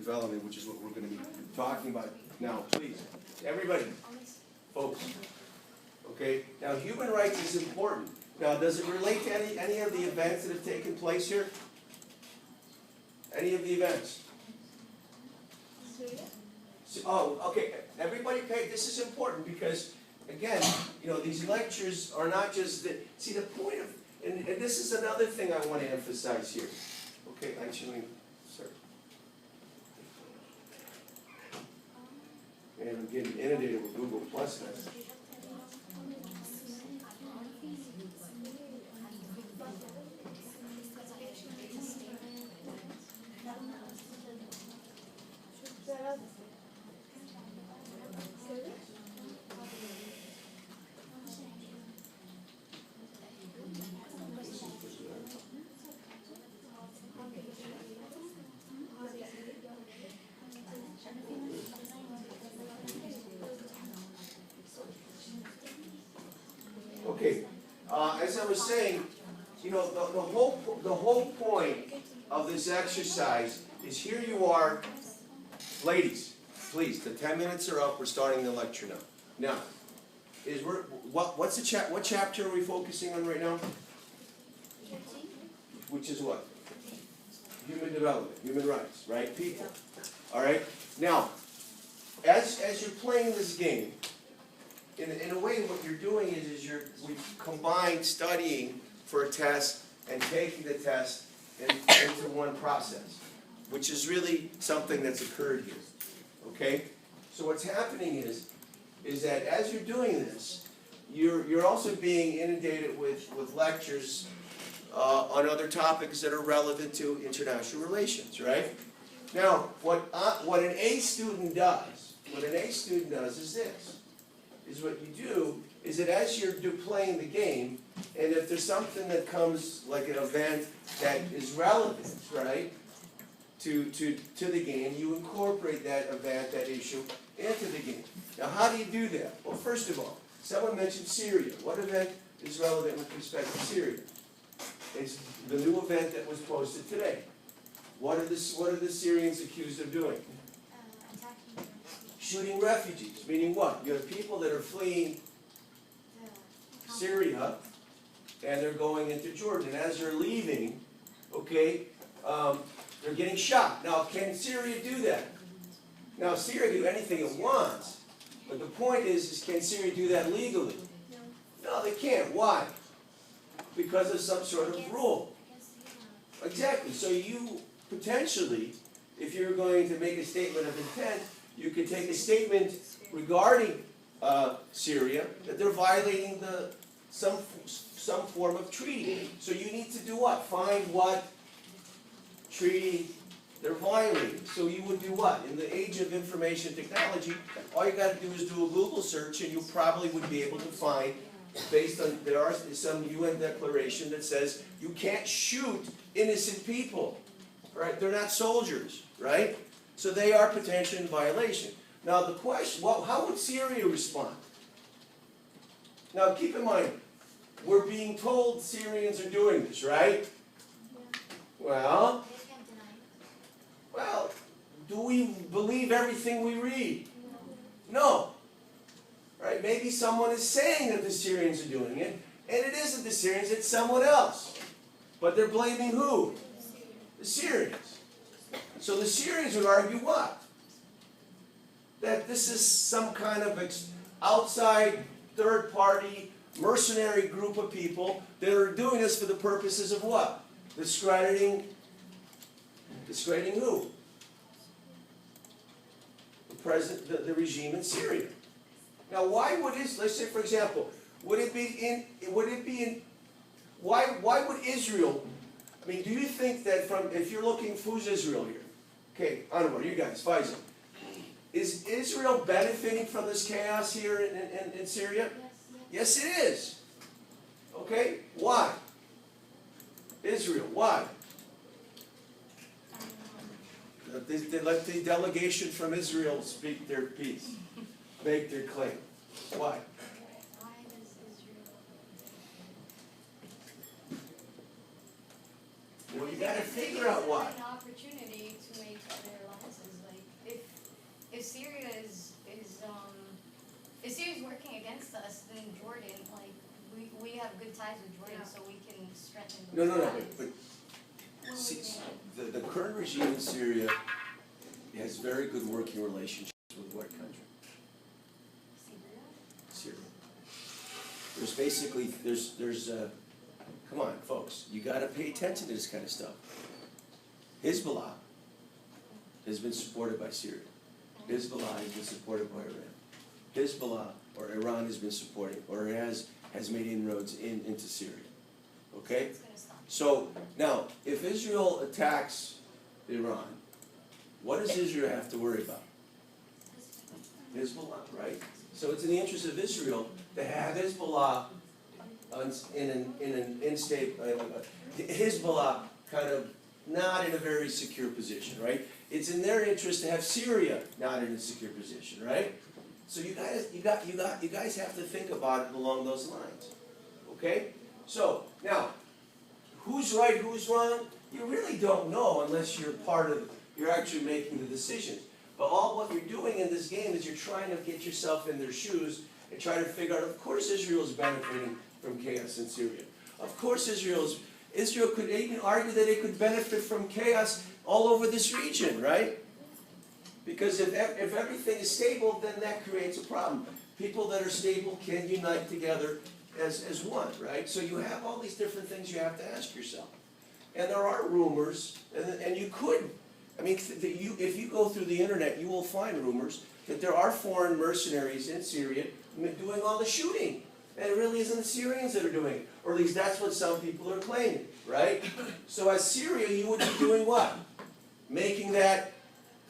development, which is what we're going to be talking about now. Please, everybody, folks. Okay, now human rights is important. Now, does it relate to any of the events that have taken place here? Any of the events? Oh, okay. Everybody pay. This is important because, again, you know, these lectures are not just the. See, the point of, and this is another thing I want to emphasize here. Okay, actually, sir. Man, I'm getting inundated with Google Plus now. Okay, as I was saying, you know, the whole point of this exercise is here you are, ladies, please, the 10 minutes are up, we're starting the lecture now. Now, what chapter are we focusing on right now? Which is what? Human development, human rights, right? People. All right? Now, as you're playing this game, in a way, what you're doing is we've combined studying for a test and taking the test into one process, which is really something that's occurred here. Okay? So what's happening is that as you're doing this, you're also being inundated with lectures on other topics that are relevant to international relations, right? Now, what an A student does is this. Is what you do is that as you're playing the game, and if there's something that comes like an event that is relevant, right, to the game, you incorporate that event, that issue, into the game. Now, how do you do that? Well, first of all, someone mentioned Syria. What event is relevant with respect to Syria? It's the new event that was posted today. What are the Syrians accused of doing? Shooting refugees, meaning what? You have people that are fleeing Syria, and they're going into Jordan. And as they're leaving, okay, they're getting shot. Now, can Syria do that? Now, Syria can do anything it wants. But the point is can Syria do that legally? No, they can't. Why? Because of some sort of rule. Exactly. So you potentially, if you're going to make a statement of intent, you could take a statement regarding Syria that they're violating some form of treaty. So you need to do what? Find what treaty they're violating. So you would do what? In the age of information technology, all you got to do is do a Google search, and you probably would be able to find, based on there are some UN declaration that says you can't shoot innocent people. Right? They're not soldiers, right? So they are potentially in violation. Now the question, well, how would Syria respond? Now keep in mind, we're being told Syrians are doing this, right? Well, do we believe everything we read? No. Right? Maybe someone is saying that the Syrians are doing it, and it isn't the Syrians, it's someone else. But they're blaming who? The Syrians. So the Syrians would argue what? That this is some kind of outside, third-party, mercenary group of people that are doing this for the purposes of what? Discrediting who? The regime in Syria. Now, why would let's say, for example, why would Israel? I mean, do you think that if you're looking, who's Israel here? Okay, Anwar, you guys, Faisal. Is Israel benefiting from this chaos here in Syria? Yes, it is. Okay, why? Israel, why? They let the delegation from Israel speak their piece, make their claim. Why? Well, you got to figure out why. An opportunity to make their lives as ties with Jordan so we can strengthen No, those no, no, ties. but see, the current regime in Syria has very good working relationships with what country? Syria. There's basically, come on, folks, you gotta pay attention to this kind of stuff. Hezbollah has been supported by Syria. Hezbollah has been supported by Iran. Hezbollah, or Iran, has been supporting, or has made inroads into Syria. Okay? It's gonna stop. So, now, if Israel attacks Iran, what does Israel have to worry about? Hezbollah, right? So it's in the interest of Israel to have Hezbollah in an unstable, Hezbollah kind of not in a very secure position, right? It's in their interest to have Syria not in a secure position, right? So you guys have to think about it along those lines, okay? So now, who's right, who's wrong? You really don't know unless you're actually making the decisions. But all what you're doing in this game is you're trying to get yourself in their shoes and try to figure out, of course Israel is benefiting from chaos in Syria. Of course Israel could even argue that it could benefit from chaos all over this region, right? Because if everything is stable, then that creates a problem. People that are stable can unite together as one, right? So you have all these different things you have to ask yourself. And there are rumors, and you could, I mean, if you go through the internet, you will find rumors that there are foreign mercenaries in Syria doing all the shooting. And it really isn't the Syrians that are doing it. Or at least that's what some people are claiming, right? So as Syria, you would be doing what? Making that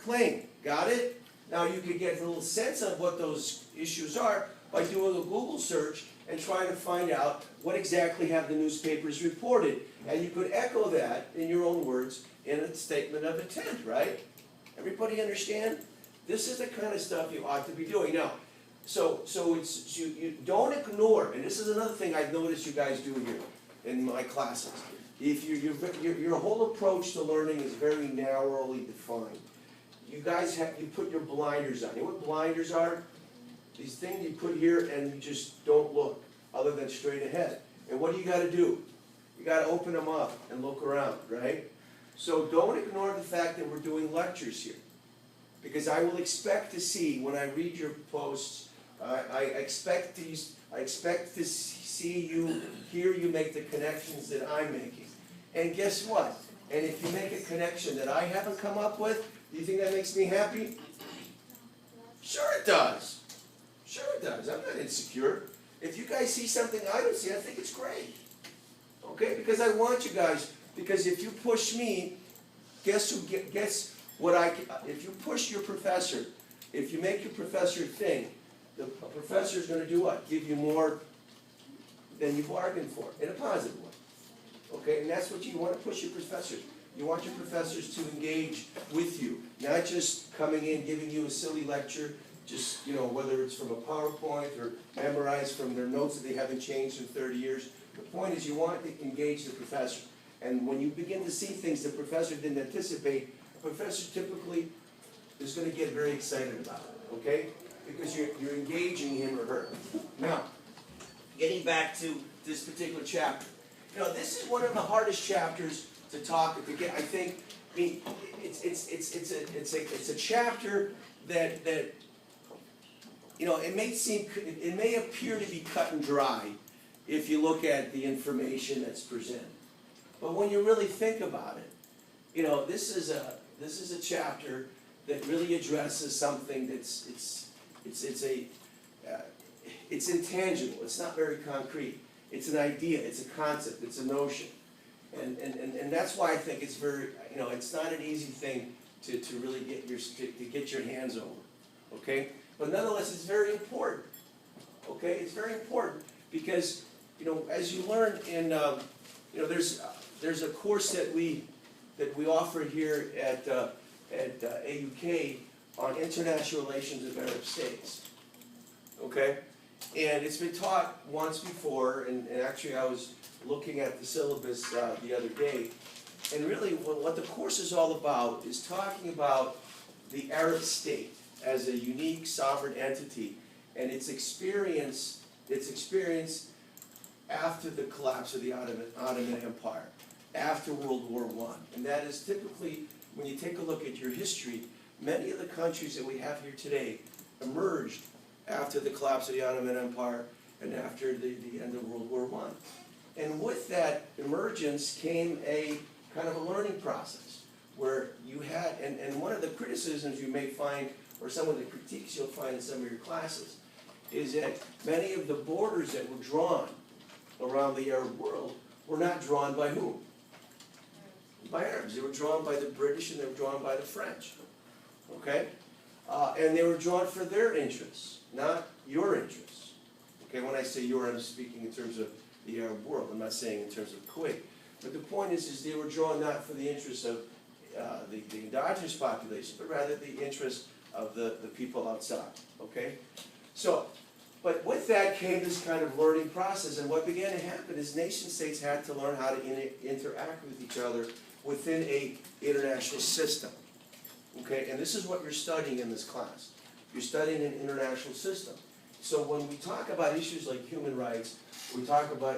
claim. Got it? Now you could get a little sense of what those issues are by doing a Google search and trying to find out what exactly have the newspapers reported. And you could echo that in your own words in a statement of intent, right? Everybody understand? This is the kind of stuff you ought to be doing. Now, so it's you don't ignore, and this is another thing I've noticed you guys do here in my classes. If your whole approach to learning is very narrowly defined. You guys you put your blinders on. You know what blinders are? These things you put here and you just don't look other than straight ahead. And what do you got to do? You got to open them up and look around, right? So don't ignore the fact that we're doing lectures here. Because I will expect to see, when I read your posts, I expect to see you, hear you make the connections that I'm making. And guess what? And if you make a connection that I haven't come up with, do you think that makes me happy? Sure it does. Sure it does. I'm not insecure. If you guys see something I don't see, I think it's great. Okay? Because I want you guys, because if you push me, guess what if you push your professor, if you make your professor think, the professor is going to do what? Give you more than you bargained for, in a positive way. Okay? And that's what you want to push your professors. You want your professors to engage with you, not just coming in, giving you a silly lecture, just, whether it's from a PowerPoint or memorized from their notes that they haven't changed in 30 years. The point is you want to engage the professor. And when you begin to see things the professor didn't anticipate, the professor typically is going to get very excited about it, okay? Because you're engaging him or her. Now, getting back to this particular chapter. This is one of the hardest chapters to get. I think. I mean, it's a chapter that it may appear to be cut and dry if you look at the information that's presented. But when you really think about it, this is a chapter that really addresses something that's it's intangible. It's not very concrete. It's an idea. It's a concept. It's a notion. And that's why I think it's very, it's not an easy thing to really get your hands over, okay? But nonetheless, it's very important, okay? It's very important because, as you learn in, there's a course that we offer here at AUK on international relations of Arab states, okay? And it's been taught once before, and actually I was looking at the syllabus the other day, and really what the course is all about is talking about the Arab state as a unique sovereign entity and its experience after the collapse of the Ottoman Empire, after World War I. And that is typically, when you take a look at your history, many of the countries that we have here today emerged after the collapse of the Ottoman Empire and after the end of World War I. And with that emergence came a kind of a learning process where you had, and one of the criticisms you may find, or some of the critiques you'll find in some of your classes, is that many of the borders that were drawn around the Arab world were not drawn by whom? By Arabs. They were drawn by the British and they were drawn by the French. Okay? And they were drawn for their interests, not your interests. Okay, when I say your, I'm speaking in terms of the Arab world. I'm not saying in terms of Kuwait. But the point is they were drawn not for the interests of the endogenous population, but rather the interests of the people outside. Okay? So, but with that came this kind of learning process, and what began to happen is nation states had to learn how to interact with each other within a international system. Okay, and this is what you're studying in this class. You're studying an international system. So when we talk about issues like human rights, we talk about